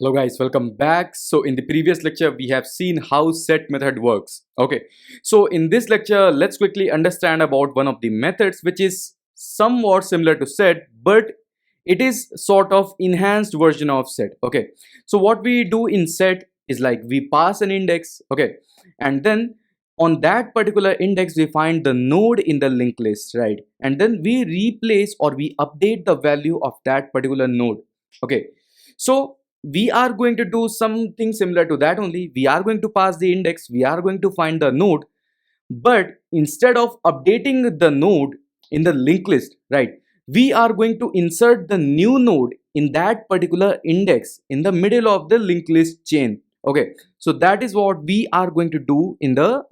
Hello guys, welcome back. So in the previous lecture, we have seen how set method works. Okay, so in this lecture, let's quickly understand about one of the methods which is somewhat similar to set, but it is sort of enhanced version of set. Okay, so what we do in set is like we pass an index, okay, and then on that particular index we find the node in the linked list, right? And then we replace or we update the value of that particular node. Okay, so we are going to do something similar to that only. We are going to pass the index, we are going to find the node, but instead of updating the node in the linked list, right, we are going to insert the new node in that particular index in the middle of the linked list chain. Okay, so that is what we are going to do in the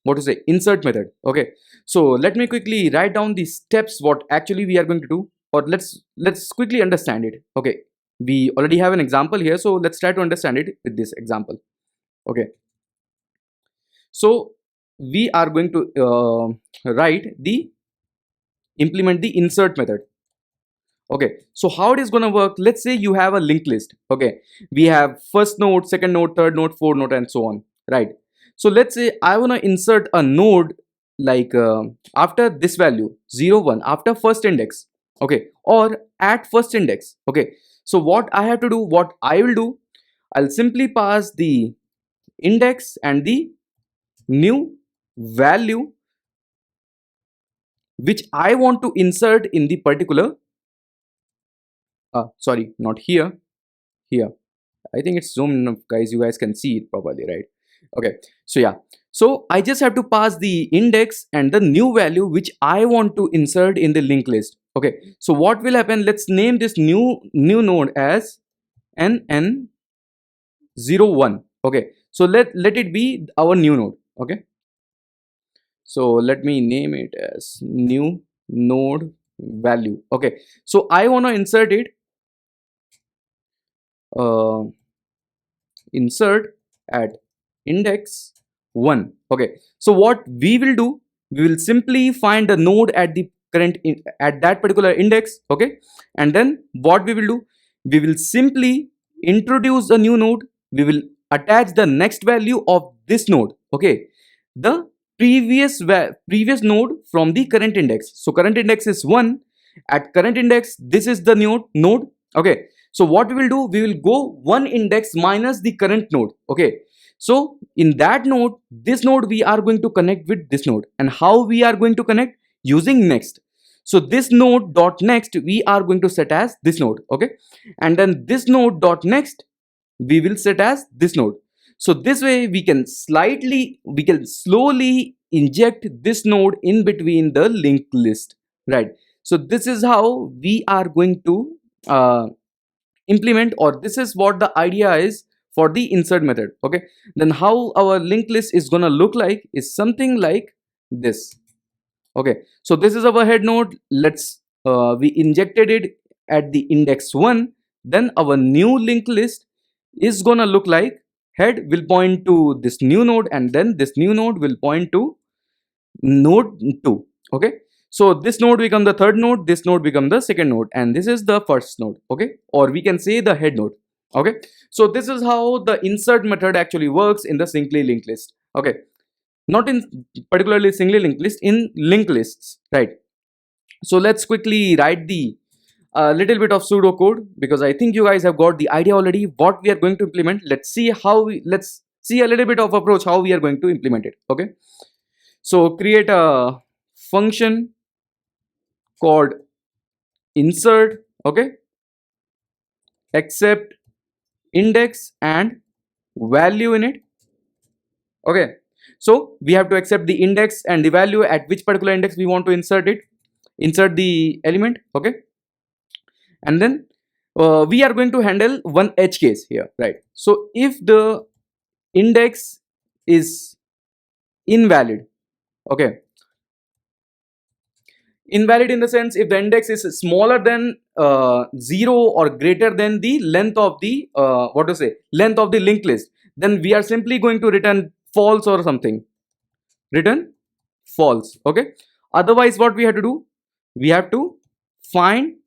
what to say, insert method. Okay, so let me quickly write down the steps what actually we are going to do, or let's quickly understand it. Okay, we already have an example here, so let's try to understand it with this example. Okay, so we are going to implement the insert method. Okay, so how it is going to work, let's say you have a linked list. Okay, we have first node, second node, third node, fourth node, and so on, right? So let's say I want to insert a node like after this value 0 1 after first index, okay, or at first index. Okay, so what I have to do, what I will do, I'll simply pass the index and the new value which I want to insert in the particular sorry, not here, here. I think it's zoomed enough, guys, you guys can see it properly, right? Okay, so yeah, so I just have to pass the index and the new value which I want to insert in the linked list. Okay, so what will happen, let's name this new node as nn01. Okay, so let it be our new node. Okay, so let me name it as new node value. Okay, so I want to insert it uh, insert at index 1. Okay, so what we will do, we will simply find the node at the at that particular index. Okay, and then what we will do, we will simply introduce a new node, we will attach the next value of this node. Okay, the previous node from the current index. So current index is 1, at current index this is the new node. Okay, so what we will do, we will go one index minus the current node. Okay, so in that node, this node we are going to connect with this node. And how we are going to connect? Using next. So this node dot next we are going to set as this node. Okay, and then this node dot next we will set as this node. So this way we can slowly inject this node in between the linked list, right? So this is how we are going to implement, or this is what the idea is for the insert method. Okay, then how our linked list is gonna look like is something like this. Okay, so this is our head node. Let's we injected it at the index 1, then our new linked list is gonna look like head will point to this new node, and then this new node will point to node 2. Okay, so this node become the third node, this node become the second node, and this is the first node. Okay, or we can say the head node. Okay, so this is how the insert method actually works in the singly linked list. Okay, not in particularly singly linked list, in linked lists, right? So let's quickly write the little bit of pseudo code, because I think you guys have got the idea already what we are going to implement. Let's see a little bit of approach how we are going to implement it. Okay, so create a function called insert. Okay, accept index and value in it. Okay, so we have to accept the index and the value at which particular index we want to insert the element. Okay, and then we are going to handle one edge case here, right? So if the index is invalid, okay, invalid in the sense if the index is smaller than 0 or greater than the length of the what to say, length of the linked list, then we are simply going to return false or something, return false. Okay, otherwise what we have to do, we have to find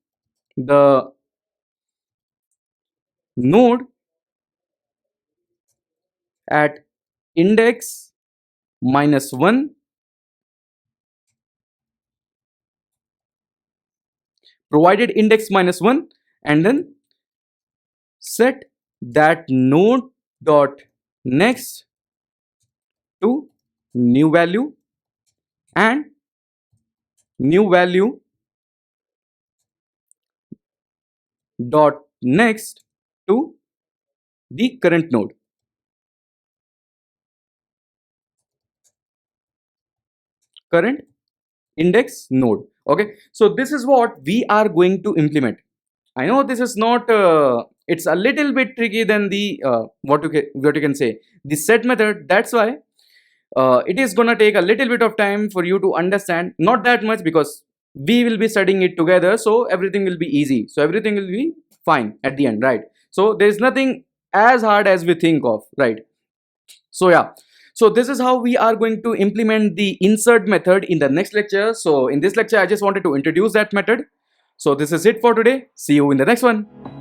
the node at index minus 1, provided index minus 1, and then set that node dot next to new value and new value dot next to the current node, current index node. Okay, so this is what we are going to implement. I know this is not it's a little bit tricky than the what you can say, the set method. That's why it is gonna take a little bit of time for you to understand, not that much, because we will be studying it together, so everything will be easy, so everything will be fine at the end, right? So there is nothing as hard as we think of, right? So yeah, so this is how we are going to implement the insert method in the next lecture. So in this lecture I just wanted to introduce that method. So this is it for today. See you in the next one.